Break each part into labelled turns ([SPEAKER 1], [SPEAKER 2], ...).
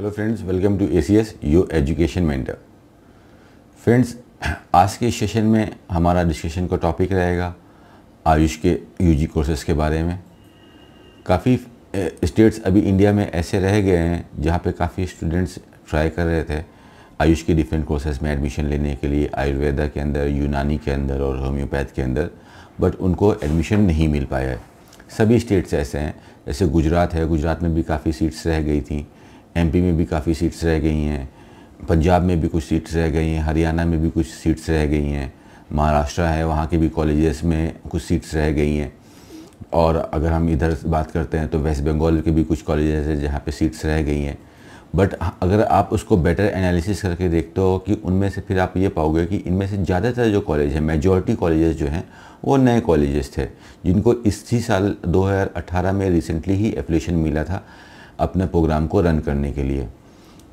[SPEAKER 1] Hello friends, welcome to ACS your education mentor. Friends, आज के session में हमारा डिस्कशन का टॉपिक रहेगा आयुष के यूजी कोर्सेज़ के बारे में। काफ़ी स्टेट्स अभी इंडिया में ऐसे रह गए हैं जहाँ पे काफ़ी स्टूडेंट्स ट्राई कर रहे थे आयुष के डिफरेंट कोर्सेज़ में एडमिशन लेने के लिए, आयुर्वेदा के अंदर, यूनानी के अंदर और होम्योपैथ के अंदर, बट उनको एडमिशन नहीं मिल पाया है। सभी स्टेट्स ऐसे हैं, जैसे गुजरात है, गुजरात में भी काफ़ी सीट्स रह गई थी, MP में भी काफ़ी सीट्स रह गई हैं, पंजाब में भी कुछ सीट्स रह गई हैं, हरियाणा में भी कुछ सीट्स रह गई हैं, महाराष्ट्र है वहाँ के भी कॉलेजेस में कुछ सीट्स रह गई हैं, और अगर हम इधर बात करते हैं तो वेस्ट बंगाल के भी कुछ कॉलेजेस हैं जहाँ पे सीट्स रह गई हैं। बट अगर आप उसको बेटर एनालिसिस करके देखते हो कि उनमें से फिर आप ये पाओगे कि इनमें से ज़्यादातर जो कॉलेज हैं, मेजॉरिटी कॉलेजेस जो हैं वो नए कॉलेजेस थे जिनको इसी साल 2018 में रिसेंटली ही एप्लीकेशन मिला था अपने प्रोग्राम को रन करने के लिए।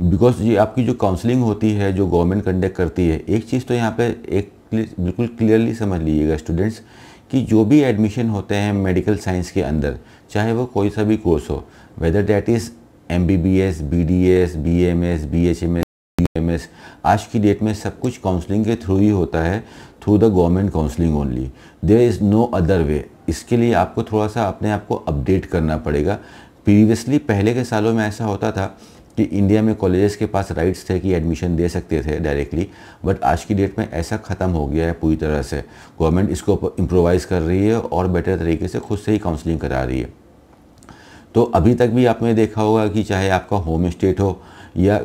[SPEAKER 1] बिकॉज ये आपकी जो काउंसलिंग होती है, जो गवर्नमेंट कंडक्ट करती है, एक चीज़ तो यहाँ पे एक बिल्कुल क्लियरली समझ लीजिएगा स्टूडेंट्स कि जो भी एडमिशन होते हैं मेडिकल साइंस के अंदर, चाहे वो कोई सा भी कोर्स हो, weather that is MBBS, BDS, BMS, BHMS, UMS, आज की डेट में सब कुछ काउंसलिंग के थ्रू ही होता है, through the government counselling only. There is no other way. इसके लिए आपको थोड़ा सा अपने आप को अपडेट करना पड़ेगा। प्रीवियसली पहले के सालों में ऐसा होता था कि इंडिया में कॉलेजेस के पास राइट्स थे कि एडमिशन दे सकते थे डायरेक्टली, बट आज की डेट में ऐसा ख़त्म हो गया है पूरी तरह से। गवर्नमेंट इसको इम्प्रोवाइज़ कर रही है और बेटर तरीके से खुद से ही काउंसलिंग करा रही है। तो अभी तक भी आपने देखा होगा कि चाहे आपका होम स्टेट हो या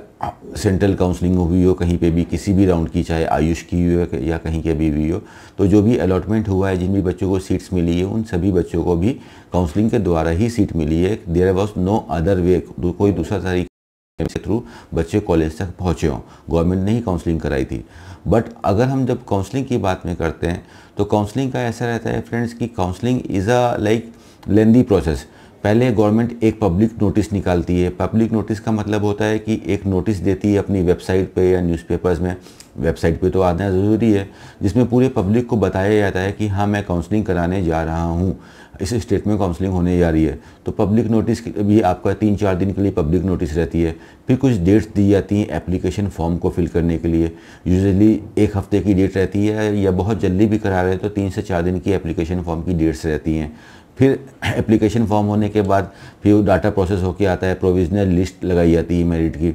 [SPEAKER 1] सेंट्रल काउंसलिंग हुई हो कहीं पे भी, किसी भी राउंड की, चाहे आयुष की हो या कहीं के भी हो, तो जो भी अलॉटमेंट हुआ है, जिन भी बच्चों को सीट्स मिली है, उन सभी बच्चों को भी काउंसलिंग के द्वारा ही सीट मिली है। There was no other way, कोई दूसरा तरीके के थ्रू बच्चे कॉलेज तक पहुँचे हों, गवर्नमेंट ने ही काउंसलिंग कराई थी। बट अगर हम जब काउंसलिंग की बात में करते हैं तो काउंसलिंग का ऐसा रहता है फ्रेंड्स कि counselling is a like lengthy process. पहले गवर्नमेंट एक पब्लिक नोटिस निकालती है। पब्लिक नोटिस का मतलब होता है कि एक नोटिस देती है अपनी वेबसाइट पे या न्यूज़पेपर्स में, वेबसाइट पे तो आना ज़रूरी है, जिसमें पूरे पब्लिक को बताया जाता है कि हाँ, मैं काउंसलिंग कराने जा रहा हूँ, इस स्टेट में काउंसलिंग होने जा रही है। तो पब्लिक नोटिस भी आपका 3-4 दिन के लिए पब्लिक नोटिस रहती है। फिर कुछ डेट्स दी जाती हैं एप्लीकेशन फॉर्म को फिल करने के लिए। यूजुअली 1 हफ्ते की डेट रहती है, या बहुत जल्दी भी करा रहे तो 3 से 4 दिन की एप्लीकेशन फॉर्म की डेट्स रहती हैं। फिर एप्लीकेशन फॉर्म होने के बाद फिर डाटा प्रोसेस होके आता है, प्रोविजनल लिस्ट लगाई जाती है मेरिट की।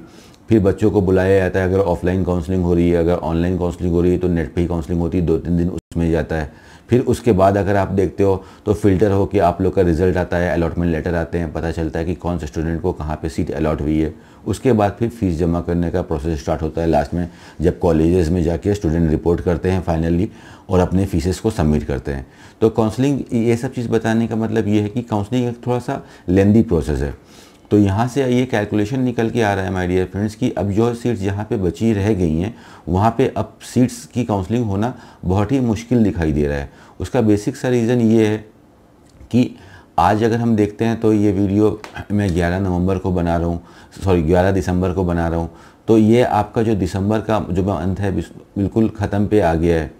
[SPEAKER 1] फिर बच्चों को बुलाया जाता है, अगर ऑफलाइन काउंसलिंग हो रही है, अगर ऑनलाइन काउंसलिंग हो रही है तो नेट पे ही काउंसलिंग होती है, 2-3 दिन उसमें जाता है। फिर उसके बाद अगर आप देखते हो तो फिल्टर हो के आप लोग का रिजल्ट आता है, अलॉटमेंट लेटर आते हैं, पता चलता है कि कौन से स्टूडेंट को कहाँ पे सीट अलॉट हुई है। उसके बाद फिर फीस जमा करने का प्रोसेस स्टार्ट होता है लास्ट में, जब कॉलेजेस में जाके स्टूडेंट रिपोर्ट करते हैं फाइनली और अपने फीसेस को सबमिट करते हैं। तो काउंसलिंग, ये सब चीज़ बताने का मतलब ये है कि काउंसलिंग एक थोड़ा सा लेंदी प्रोसेस है। तो यहाँ से ये कैलकुलेशन निकल के आ रहा है माय डियर फ्रेंड्स कि अब जो सीट्स जहाँ पे बची रह गई हैं वहाँ पे अब सीट्स की काउंसलिंग होना बहुत ही मुश्किल दिखाई दे रहा है। उसका बेसिक सा रीज़न ये है कि आज अगर हम देखते हैं तो ये वीडियो मैं 11 नवंबर को बना रहा हूँ, 11 दिसंबर को बना रहा हूँ। तो ये आपका जो दिसंबर का जो मंथ है बिल्कुल ख़त्म पे आ गया है,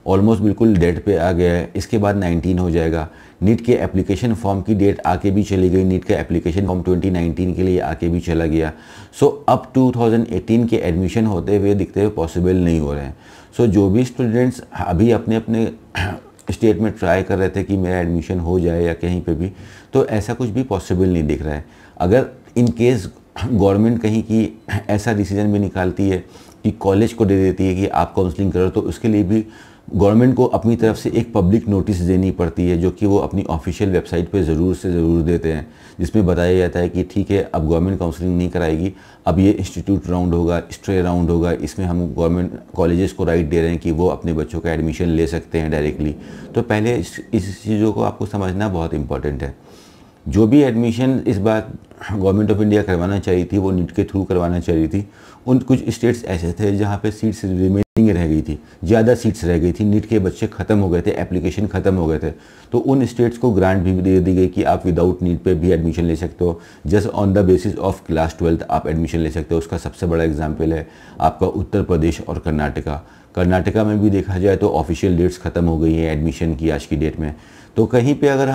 [SPEAKER 1] ऑलमोस्ट बिल्कुल डेट पे आ गया है। इसके बाद 19 हो जाएगा। नीट के एप्लीकेशन फॉर्म की डेट आके भी चली गई, नीट का एप्लीकेशन फॉर्म 2019 के लिए आके भी चला गया। सो अब 2018 के एडमिशन होते हुए दिखते हुए पॉसिबल नहीं हो रहे हैं। सो जो भी स्टूडेंट्स अभी अपने अपने स्टेट में ट्राई कर रहे थे कि मेरा एडमिशन हो जाए या कहीं पे भी, तो ऐसा कुछ भी पॉसिबल नहीं दिख रहा है। अगर इन केस गवर्नमेंट कहीं की ऐसा डिसीजन भी निकालती है कि कॉलेज को दे देती है कि आप काउंसलिंग करो, तो उसके लिए भी गवर्नमेंट को अपनी तरफ से एक पब्लिक नोटिस देनी पड़ती है, जो कि वो अपनी ऑफिशियल वेबसाइट पे ज़रूर से ज़रूर देते हैं, जिसमें बताया जाता है कि ठीक है, अब गवर्नमेंट काउंसलिंग नहीं कराएगी, अब ये इंस्टीट्यूट राउंड होगा, स्ट्रे राउंड होगा, इसमें हम गवर्नमेंट कॉलेजेस को राइट दे रहे हैं कि वो अपने बच्चों का एडमिशन ले सकते हैं डायरेक्टली। तो पहले इस चीज़ों को आपको समझना बहुत इंपॉर्टेंट है। जो भी एडमिशन इस बार गवर्नमेंट ऑफ इंडिया करवाना चाहिए थी वो नीट के थ्रू करवाना चाहिए थी। उन कुछ स्टेट्स ऐसे थे जहाँ पे सीट्स रिमेन रह गई थी, ज़्यादा सीट्स रह गई थी, नीट के बच्चे ख़त्म हो गए थे, एप्लीकेशन ख़त्म हो गए थे, तो उन स्टेट्स को ग्रांट भी दे दी गई कि आप विदाउट नीट पे भी एडमिशन ले सकते हो, just on the basis of class 12 आप एडमिशन ले सकते हो। उसका सबसे बड़ा एग्जाम्पल है आपका उत्तर प्रदेश और कर्नाटका में भी देखा जाए तो ऑफिशियल डेट्स ख़त्म हो गई हैं एडमिशन की आज की डेट में। तो कहीं पे अगर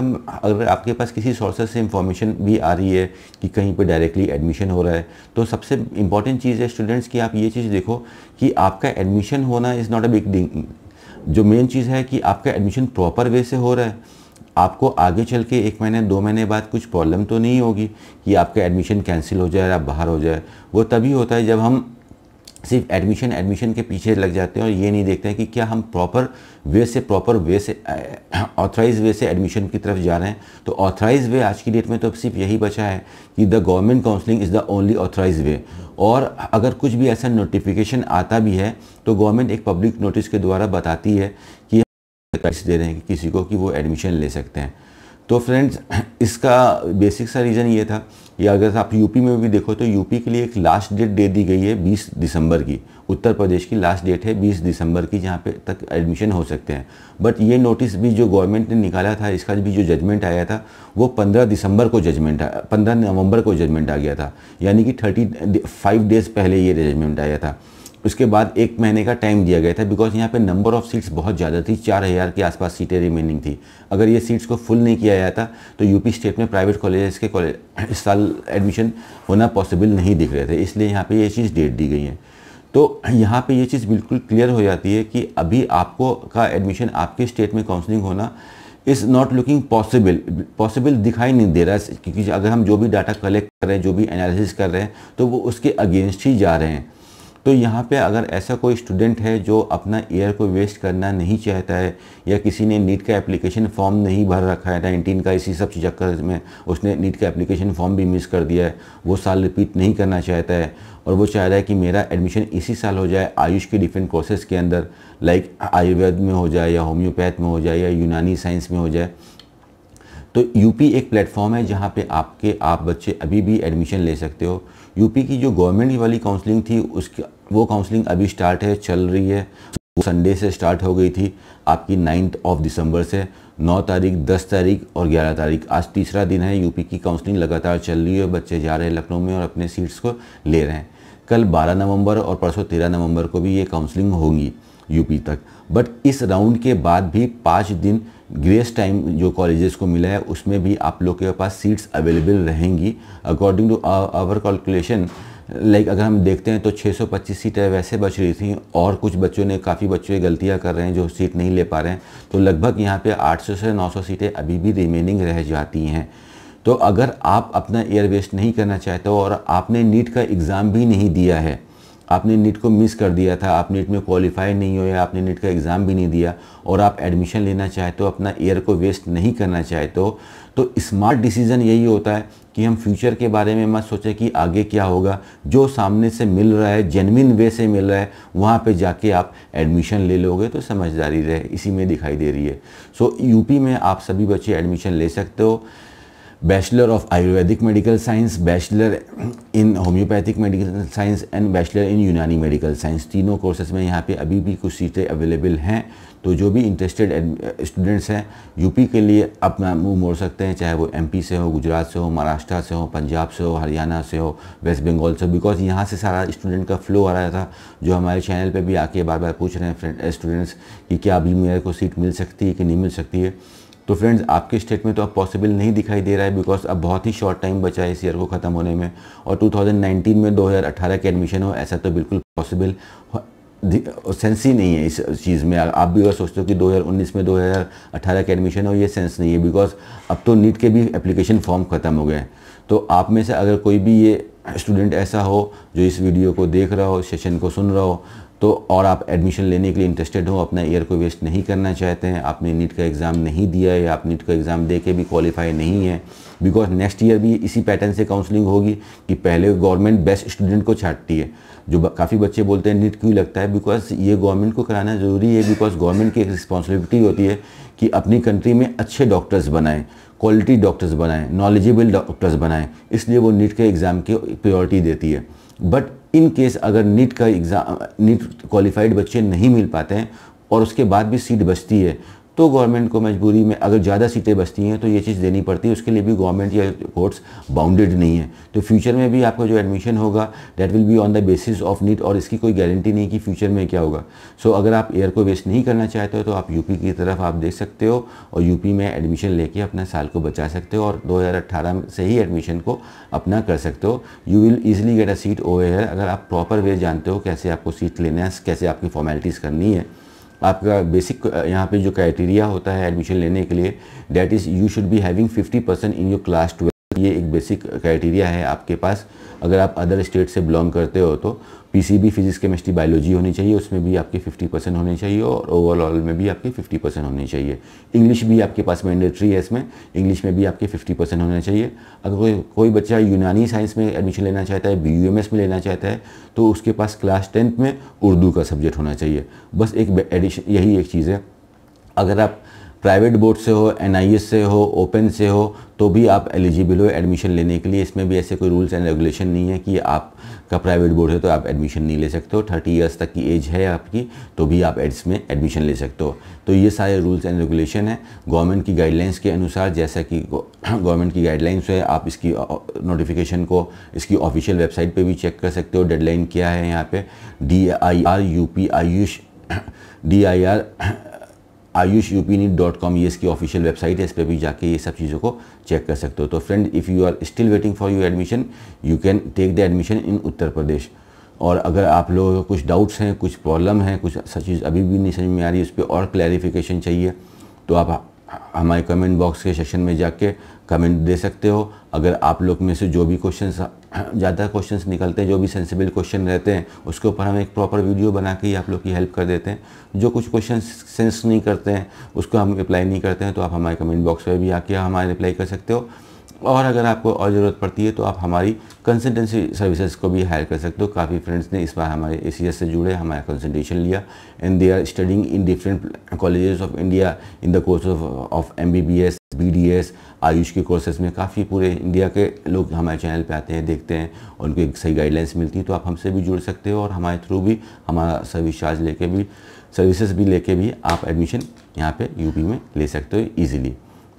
[SPEAKER 1] आपके पास किसी सोर्सेज से इंफॉर्मेशन भी आ रही है कि कहीं पे डायरेक्टली एडमिशन हो रहा है, तो सबसे इंपॉर्टेंट चीज़ है स्टूडेंट्स की आप ये चीज़ देखो कि आपका एडमिशन होना is not a big thing. जो मेन चीज़ है कि आपका एडमिशन प्रॉपर वे से हो रहा है, आपको आगे चल के 1 महीने 2 महीने बाद कुछ प्रॉब्लम तो नहीं होगी कि आपका एडमिशन कैंसिल हो जाए, आप बाहर हो जाए। वो तभी होता है जब हम सिर्फ एडमिशन के पीछे लग जाते हैं और ये नहीं देखते हैं कि क्या हम प्रॉपर वे से ऑथराइज वे से एडमिशन की तरफ जा रहे हैं। तो ऑथराइज वे आज की डेट में तो सिर्फ यही बचा है कि the government counselling is the only authorise way. और अगर कुछ भी ऐसा नोटिफिकेशन आता भी है तो गवर्नमेंट एक पब्लिक नोटिस के द्वारा बताती है कि दे रहे हैं कि किसी को कि वो एडमिशन ले सकते हैं। तो फ्रेंड्स, इसका बेसिक सा रीज़न ये था कि अगर आप यूपी में भी देखो तो यूपी के लिए एक लास्ट डेट दे दी गई है 20 दिसंबर की। उत्तर प्रदेश की लास्ट डेट है 20 दिसंबर की जहाँ पे तक एडमिशन हो सकते हैं। बट ये नोटिस भी जो गवर्नमेंट ने निकाला था, इसका भी जो जजमेंट आया था वो 15 नवंबर को जजमेंट आ गया था, यानी कि 35 डेज़ पहले ये जजमेंट आया था। उसके बाद 1 महीने का टाइम दिया गया था बिकॉज यहाँ पे नंबर ऑफ़ सीट्स बहुत ज़्यादा थी, 4000 के आसपास सीटें रिमेनिंग थी। अगर ये सीट्स को फुल नहीं किया जाता तो यूपी स्टेट में प्राइवेट कॉलेजेस के इस साल एडमिशन होना पॉसिबल नहीं दिख रहे थे, इसलिए यहाँ पे ये चीज़ डेट दी गई है। तो यहाँ पे ये चीज़ बिल्कुल क्लियर हो जाती है कि अभी आपको का एडमिशन आपके स्टेट में काउंसलिंग होना इज़ नॉट लुकिंग पॉसिबल दिखाई नहीं दे रहा है, क्योंकि अगर हम जो भी डाटा कलेक्ट कर रहे हैं, जो भी एनालिसिस कर रहे हैं, तो वो उसके अगेंस्ट ही जा रहे हैं। तो यहाँ पे अगर ऐसा कोई स्टूडेंट है जो अपना ईयर को वेस्ट करना नहीं चाहता है, या किसी ने नीट का एप्लीकेशन फॉर्म नहीं भर रखा है 19 का, इसी सब चक्कर में उसने नीट का एप्लीकेशन फॉर्म भी मिस कर दिया है, वो साल रिपीट नहीं करना चाहता है और वो चाह रहा है कि मेरा एडमिशन इसी साल हो जाए आयुष के डिफरेंट कोर्सेज़ के अंदर, लाइक आयुर्वेद में हो जाए या होम्योपैथ में हो जाए या यूनानी साइंस में हो जाए, तो यूपी एक प्लेटफॉर्म है जहाँ पे आप बच्चे अभी भी एडमिशन ले सकते हो। यूपी की जो गवर्नमेंट वाली काउंसलिंग थी वो काउंसलिंग अभी स्टार्ट है, चल रही है। वो संडे से स्टार्ट हो गई थी आपकी 9 दिसंबर से 9 तारीख, 10 तारीख और 11 तारीख, आज तीसरा दिन है। यूपी की काउंसलिंग लगातार चल रही है, बच्चे जा रहे हैं लखनऊ में और अपने सीट्स को ले रहे हैं। कल 12 नवंबर और परसों 13 नवंबर को भी ये काउंसलिंग होंगी यूपी तक। बट इस राउंड के बाद भी 5 दिन ग्रेस टाइम जो कॉलेजेस को मिला है उसमें भी आप लोग के पास सीट्स अवेलेबल रहेंगी। According to our calculation, like अगर हम देखते हैं तो 625 सीटें वैसे बच रही थी और कुछ बच्चों ने, काफ़ी बच्चे गलतियां कर रहे हैं जो सीट नहीं ले पा रहे हैं, तो लगभग यहाँ पे 800 से 900 सीटें अभी भी रिमेनिंग रह जाती हैं। तो अगर आप अपना ईयर वेस्ट नहीं करना चाहते हो और आपने नीट का एग्ज़ाम भी नहीं दिया है, आपने नीट को मिस कर दिया था, आप नीट में क्वालिफाई नहीं हुए, आपने नीट का एग्ज़ाम भी नहीं दिया और आप एडमिशन लेना चाहते हो, अपना ईयर को वेस्ट नहीं करना चाहते हो, तो स्मार्ट डिसीज़न यही होता है कि हम फ्यूचर के बारे में मत सोचें कि आगे क्या होगा। जो सामने से मिल रहा है, जेन्युइन वे से मिल रहा है, वहाँ पे जाके आप एडमिशन ले लोगे तो समझदारी रहे इसी में दिखाई दे रही है। सो यूपी में आप सभी बच्चे एडमिशन ले सकते हो। Bachelor of Ayurvedic medical science, bachelor in homeopathic medical science and bachelor in यूनानी मेडिकल साइंस, तीनों कोर्सेज में यहाँ पे अभी भी कुछ सीटें अवेलेबल हैं। तो जो भी इंटरेस्टेड स्टूडेंट्स हैं यूपी के लिए अपना मुंह मोड़ सकते हैं, चाहे वो एमपी से हो, गुजरात से हो, महाराष्ट्र से हो, पंजाब से हो, हरियाणा से हो, वेस्ट बंगाल से, बिकॉज यहाँ से सारा स्टूडेंट का फ्लो आ रहा था जो हमारे चैनल पे भी आके बार बार पूछ रहे हैं स्टूडेंट्स कि क्या अभी मेरे को सीट मिल सकती है कि नहीं मिल सकती है। तो फ्रेंड्स, आपके स्टेट में तो अब पॉसिबल नहीं दिखाई दे रहा है बिकॉज अब बहुत ही शॉर्ट टाइम बचा है इस ईयर को ख़त्म होने में, और 2019 में 2018 के एडमिशन हो ऐसा तो बिल्कुल पॉसिबल सेंस ही नहीं है इस चीज़ में। आप भी अगर सोचते हो कि 2019 में 2018 के एडमिशन हो, ये सेंस नहीं है बिकॉज अब तो नीट के भी एप्लीकेशन फॉर्म ख़त्म हो गए हैं। तो आप में से अगर कोई भी ये स्टूडेंट ऐसा हो जो इस वीडियो को देख रहा हो, सेशन को सुन रहा हो, तो और आप एडमिशन लेने के लिए इंटरेस्टेड हो, अपना ईयर को वेस्ट नहीं करना चाहते हैं, आपने नीट का एग्ज़ाम नहीं दिया है या आप नीट का एग्ज़ाम दे के भी क्वालिफाई नहीं है, बिकॉज नेक्स्ट ईयर भी इसी पैटर्न से काउंसलिंग होगी कि पहले गवर्नमेंट बेस्ट स्टूडेंट को छांटती है। जो काफ़ी बच्चे बोलते हैं नीट क्यों लगता है, बिकॉज ये गवर्नमेंट को कराना ज़रूरी है, बिकॉज गवर्नमेंट की एक रिस्पॉन्सिबिलिटी होती है कि अपनी कंट्री में अच्छे डॉक्टर्स बनाएं, क्वालिटी डॉक्टर्स बनाएं, नॉलेजेबल डॉक्टर्स बनाएं, इसलिए वो नीट के एग्ज़ाम की प्रायोरिटी देती है। बट इन केस अगर नीट क्वालिफाइड बच्चे नहीं मिल पाते हैं और उसके बाद भी सीट बचती है तो गवर्नमेंट को मजबूरी में अगर ज़्यादा सीटें बचती हैं तो ये चीज़ देनी पड़ती है। उसके लिए भी गवर्नमेंट या कोर्ट्स बाउंडेड नहीं है। तो फ्यूचर में भी आपका जो एडमिशन होगा that will be on the basis of NEET, और इसकी कोई गारंटी नहीं कि फ्यूचर में क्या होगा। सो अगर आप ईयर को वेस्ट नहीं करना चाहते हो तो आप यूपी की तरफ आप देख सकते हो और यूपी में एडमिशन लेके अपना साल को बचा सकते हो और 2018 से ही एडमिशन को अपना कर सकते हो। You will easily get a seat over here अगर आप प्रॉपर वे जानते हो कैसे आपको सीट लेना है, कैसे आपकी फॉर्मेलिटीज़ करनी है। आपका बेसिक यहाँ पे जो क्राइटेरिया होता है एडमिशन लेने के लिए that is you should be having 50% in your class 12। ये एक बेसिक क्राइटेरिया है आपके पास। अगर आप अदर स्टेट से बिलोंग करते हो तो पीसीबी फिजिक्स केमिस्ट्री बायोलॉजी होनी चाहिए, उसमें भी आपके 50% होने चाहिए और ओवरऑल में भी आपके 50% होने चाहिए। इंग्लिश भी आपके पास मैंडेटरी है, इसमें इंग्लिश में भी आपके 50% होने चाहिए। अगर कोई बच्चा यूनानी साइंस में एडमिशन लेना चाहता है, BUMS में लेना चाहता है तो उसके पास क्लास 10th में उर्दू का सब्जेक्ट होना चाहिए। बस एक एडिशन यही एक चीज़ है। अगर आप प्राइवेट बोर्ड से हो, NIS से हो, ओपन से हो तो भी आप एलिजिबल हो एडमिशन लेने के लिए। इसमें भी ऐसे कोई रूल्स एंड रेगुलेशन नहीं है कि आपका प्राइवेट बोर्ड है तो आप एडमिशन नहीं ले सकते हो। 30 ईयर्स तक की एज है आपकी तो भी आप इसमें एडमिशन ले सकते हो। तो ये सारे रूल्स एंड रेगुलेशन है गवर्नमेंट की गाइडलाइंस के अनुसार। जैसा कि गवर्नमेंट की गाइडलाइंस है आप इसकी नोटिफिकेशन को इसकी ऑफिशियल वेबसाइट पर भी चेक कर सकते हो। डेडलाइन क्या है यहाँ पे DIR ayushupneet.com ये इसकी ऑफिशियल वेबसाइट है, इस पर भी जाके ये सब चीज़ों को चेक कर सकते हो। तो friend, if you are still waiting for your admission you can take the admission in Uttar Pradesh. और अगर आप लोगों को कुछ डाउट्स हैं, कुछ प्रॉब्लम है, कुछ चीज़ अभी भी नहीं समझ में आ रही, उस पर और क्लैरिफिकेशन चाहिए तो आप हमारे कमेंट बॉक्स के सेक्शन में जाके कमेंट दे सकते हो। अगर आप लोग में से जो भी क्वेश्चंस ज़्यादा क्वेश्चंस निकलते हैं, जो भी सेंसिबल क्वेश्चन रहते हैं, उसके ऊपर हम एक प्रॉपर वीडियो बना के ही आप लोग की हेल्प कर देते हैं। जो कुछ क्वेश्चन सेंस नहीं करते हैं उसको हम रिप्लाई नहीं करते हैं तो आप हमारे कमेंट बॉक्स में भी आके हमारे रिप्लाई कर सकते हो। और अगर आपको और ज़रूरत पड़ती है तो आप हमारी कंसल्टेंसी सर्विसेज को भी हायर कर सकते हो। काफ़ी फ्रेंड्स ने इस बार हमारे ACS से जुड़े हमारा कंसल्टेशन लिया and they are studying in different colleges of India in the course of MBBS, BDS, Ayush के कोर्सेज में। काफ़ी पूरे इंडिया के लोग हमारे चैनल पे आते हैं, देखते हैं और उनको एक सही गाइडलाइंस मिलती है। तो आप हमसे भी जुड़ सकते हो और हमारे थ्रू भी हमारा सर्विस चार्ज लेके भी सर्विसेज भी लेके भी आप एडमिशन यहाँ पे यूपी में ले सकते हो ईजिली।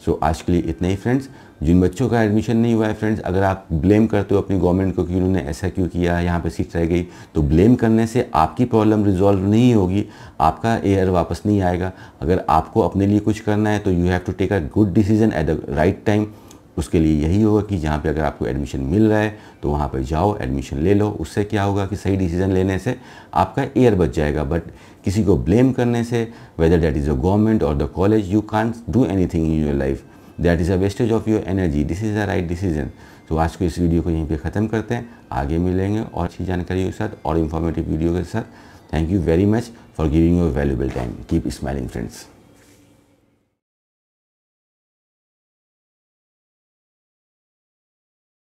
[SPEAKER 1] सो आज के लिए इतना ही फ्रेंड्स। जिन बच्चों का एडमिशन नहीं हुआ है फ्रेंड्स, अगर आप ब्लेम करते हो अपनी गवर्नमेंट को कि उन्होंने ऐसा क्यों किया, यहाँ पे सीट रह गई, तो ब्लेम करने से आपकी प्रॉब्लम रिजॉल्व नहीं होगी, आपका एयर वापस नहीं आएगा। अगर आपको अपने लिए कुछ करना है तो you have to take a good decision at the right time. उसके लिए यही होगा कि जहाँ पे अगर आपको एडमिशन मिल रहा है तो वहाँ पे जाओ, एडमिशन ले लो। उससे क्या होगा कि सही डिसीजन लेने से आपका एयर बच जाएगा। बट किसी को ब्लेम करने से, whether that is the government और the college, you can't do anything in your life. That is a wastage of your energy. This is the right decision. तो आज को इस वीडियो को यहीं पे ख़त्म करते हैं। आगे मिलेंगे और अच्छी जानकारी के साथ और इन्फॉर्मेटिव वीडियो के साथ। Thank you very much for giving your valuable time. Keep smiling friends.